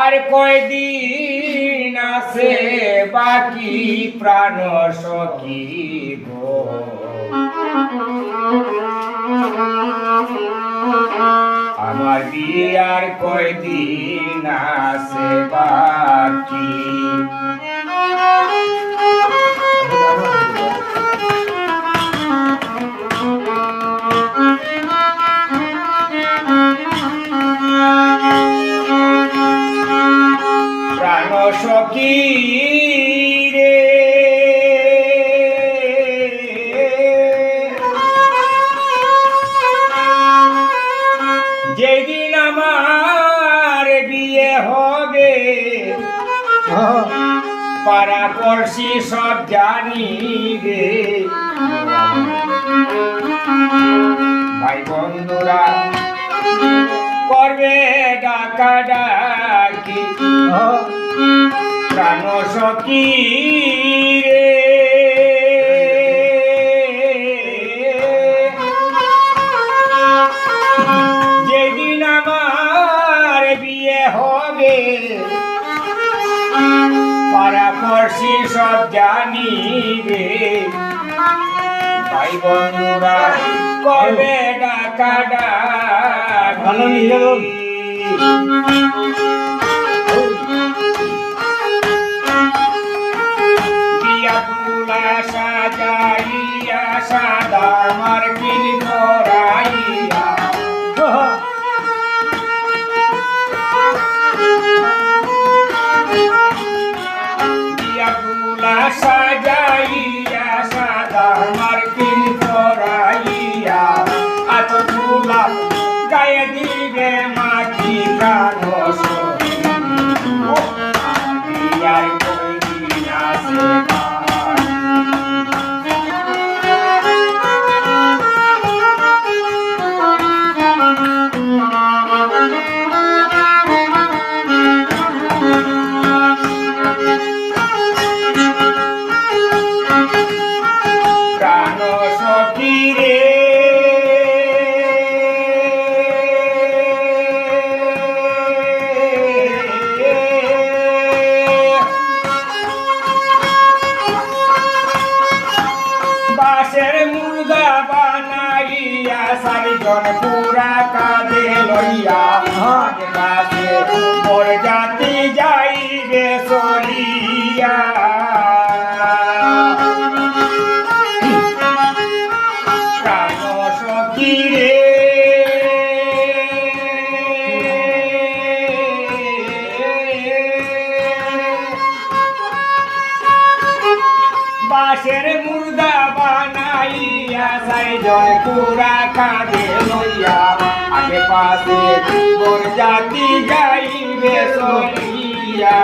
আর কয়দিন আছে বাকি প্রাণ সখী গো, আমার বিয়ার কয়দিন আছে বাকি। প্রাণ সখী রে যেদিন আমার বিয়ে হবে পাড়াপড়শি সব জানি রে, ভাই বন্ধুরা করবে ডাকা ডাকি প্রাণ সখী রে। যেদিন আমার বিয়ে হবে পাড়াপড়শি সব জানিবে, ভাই বন্ধুরা করবে ডাকা ডাকি। বিয়া তুলা সাজাইয়া সাদা মার্কিন করাইয়া, বিয়া তুলা সাজাইয়া সাদা মার্কিন করাইয়া, এত তুলা গায়ে দিবে মাটি প্রাণ সখী, বিয়ার কয়দিন আছে প্রাণ সখী রে। বাঁশের মুর্গা বানাইয়া চারিজন পুরা কাঁধে লইয়া, কাছে মোর জাতি যাইবে চলিয়া, প্রাণ সখী রে। বাঁশের মুর্দা বানাইয়া চারিজন পুরা কাঁধে লইয়া, আগে পাশে মোর জাতি যাইবে চলিয়া,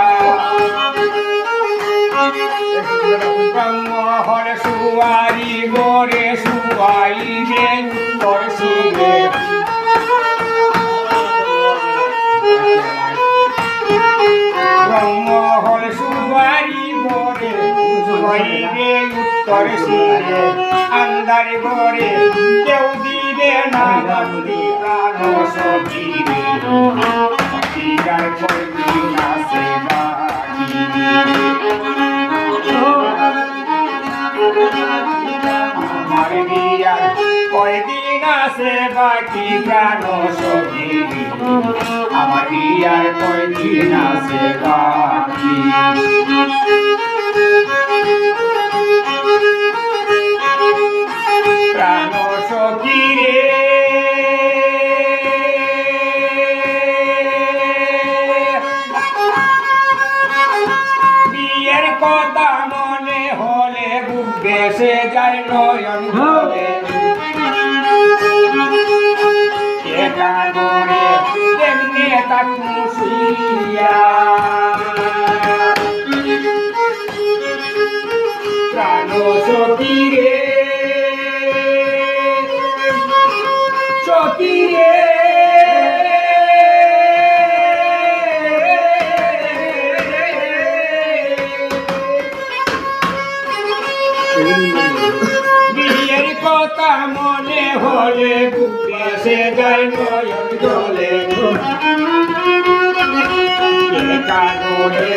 ব্রহ্মহর সুয়ারি গোরে সুয়াইবে উত্তর শিবে, ব্রহ্মহর সুয়ারি গোরে সুয়াইবে উত্তর শিবে, আন্দার গোরে কেউ দিবে না বন্দি প্রাণ সখী রে, বিয়ার কয়দিন আছে বাকি। আমার বিয়ার কয়দিন আছে বাকি প্রাণ সখী, আমার বিয়ার কয়দিন আছে বাকি। প্রাণ সখী রে বিয়ের কথা মনে হলে বুক ভেসে যায় নয়ন জলে, একা করে এমনি থাকু শুইয়া, প্রাণ সখী রে সখী রে। বিয়ের কথা মনে হলে বুক ভেসে যায় নয়ন জলে, মনে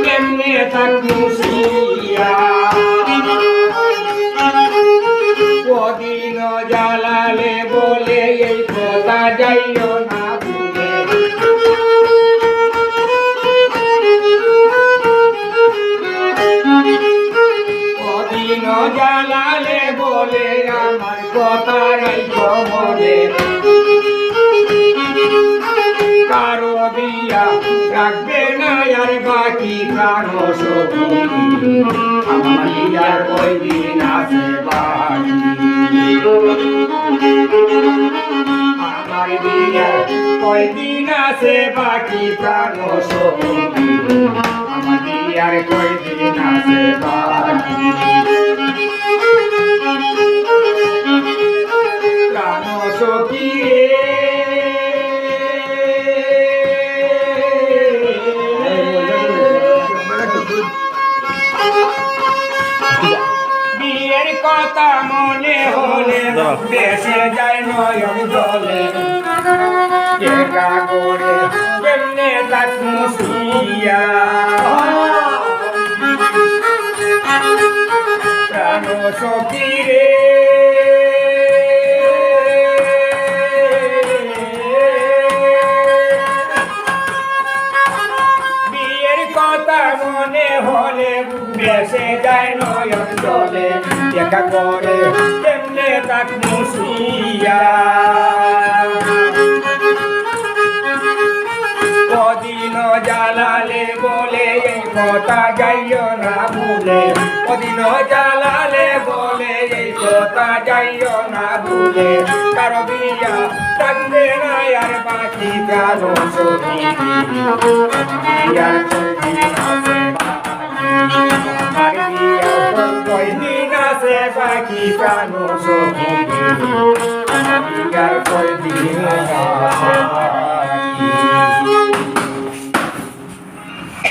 কেমনে থাকবো শুইয়া কদিন জ্বালালে বলে এই কথা যাইও না ভুলে কদিন জ্বালালে বলে আমার কথা রাইখো মনে কারো দিয়া রাখবে না আর বাকি কারো সখী আমার ইয়ার কয়দিন আছে বাকি আমার বিয়ার কয়দিন আছে বাকি প্রাণ সখী আমার বিয়ার কয়দিন আছে বাকি প্রাণ সখী বিয়ের কথা মনে হলে দেশে যায় নয়ন জলে একা করে কেমনে থাকবো শুইয়া প্রাণ সখী রে বিয়ের কথা মনে হলে বেসে যায় নয়ন জলে একা করে কেমনে থাকবো শুইয়া কদিন জ্বালালে বলে এই কথা যাইও না ভুলে কদিন জ্বালালে বলে এই কথা যাইও না ভুলে কারো বিয়া থাকবে না আর বাকি কারো সখী বিয়ার কয়দিন আছে বাকি কারো সখী বিয়ার কয়দিন